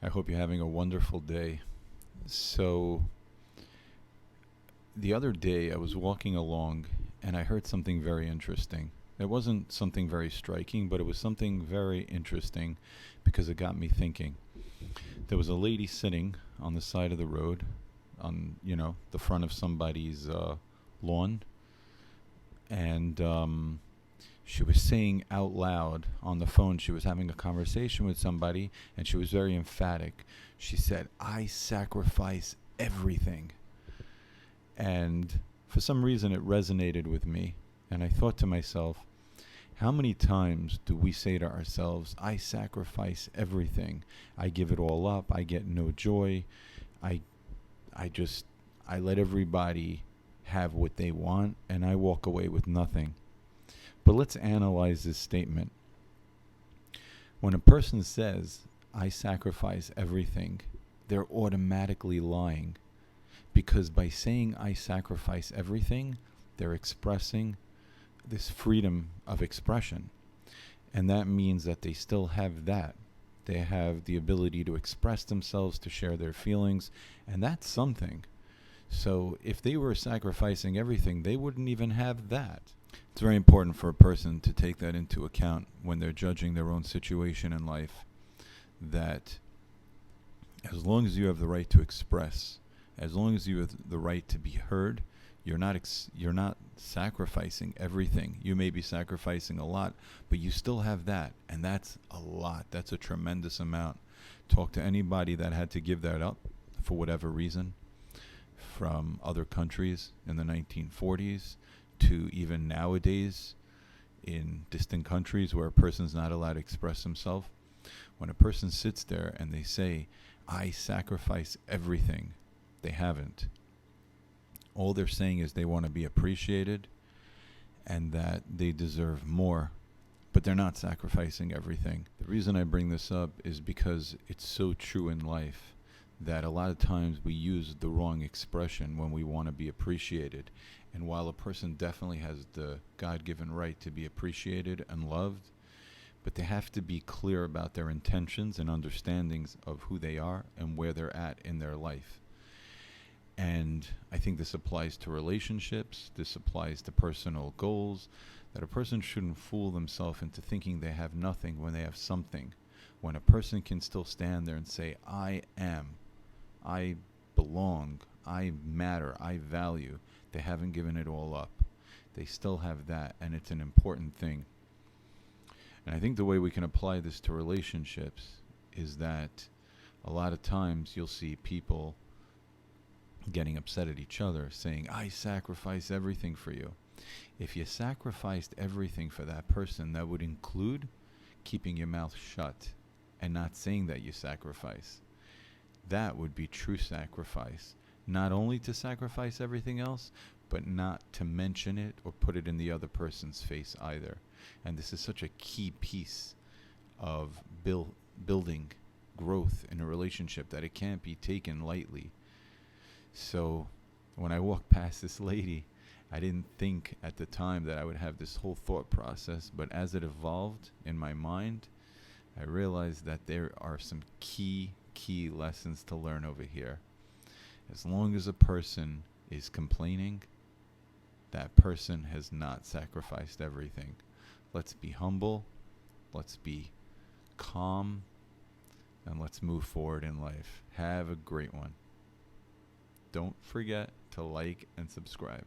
I hope you're having a wonderful day. So, the other day I was walking along and I heard something very interesting. It wasn't something very striking, but it was something very interesting because it got me thinking. There was a lady sitting on the side of the road on, the front of somebody's lawn, and she was saying out loud on the phone, she was having a conversation with somebody, and she was very emphatic. She said, "I sacrifice everything." And for some reason, it resonated with me. And I thought to myself, how many times do we say to ourselves, "I sacrifice everything. I give it all up. I get no joy. I, I let everybody have what they want, and I walk away with nothing." But let's analyze this statement. When a person says, "I sacrifice everything," they're automatically lying. Because by saying "I sacrifice everything," they're expressing this freedom of expression. And that means that they still have that. They have the ability to express themselves, to share their feelings, and that's something. So if they were sacrificing everything, they wouldn't even have that. It's very important for a person to take that into account when they're judging their own situation in life, that as long as you have the right to express, as long as you have the right to be heard, you're not sacrificing everything. You may be sacrificing a lot, but you still have that, and that's a lot. That's a tremendous amount. Talk to anybody that had to give that up for whatever reason, from other countries in the 1940s to even nowadays in distant countries where a person's not allowed to express himself. When a person sits there and they say, "I sacrifice everything," they haven't. All they're saying is they want to be appreciated and that they deserve more, but they're not sacrificing everything. The reason I bring this up is because it's so true in life that a lot of times we use the wrong expression when we want to be appreciated. And while a person definitely has the God-given right to be appreciated and loved, but they have to be clear about their intentions and understandings of who they are and where they're at in their life. And I think this applies to relationships, this applies to personal goals, that a person shouldn't fool themselves into thinking they have nothing when they have something. When a person can still stand there and say, "I am, I belong, I matter, I value," they haven't given it all up. They still have that, and it's an important thing. And I think the way we can apply this to relationships is that a lot of times you'll see people getting upset at each other, saying, "I sacrifice everything for you." If you sacrificed everything for that person, that would include keeping your mouth shut and not saying that you sacrifice. That would be true sacrifice. Not only to sacrifice everything else, but not to mention it or put it in the other person's face either. And this is such a key piece of building growth in a relationship that it can't be taken lightly. So when I walked past this lady, I didn't think at the time that I would have this whole thought process, but as it evolved in my mind, I realized that there are some key lessons to learn over here. As long as a person is complaining, that person has not sacrificed everything. Let's be humble, let's be calm, and let's move forward in life. Have a great one. Don't forget to like and subscribe.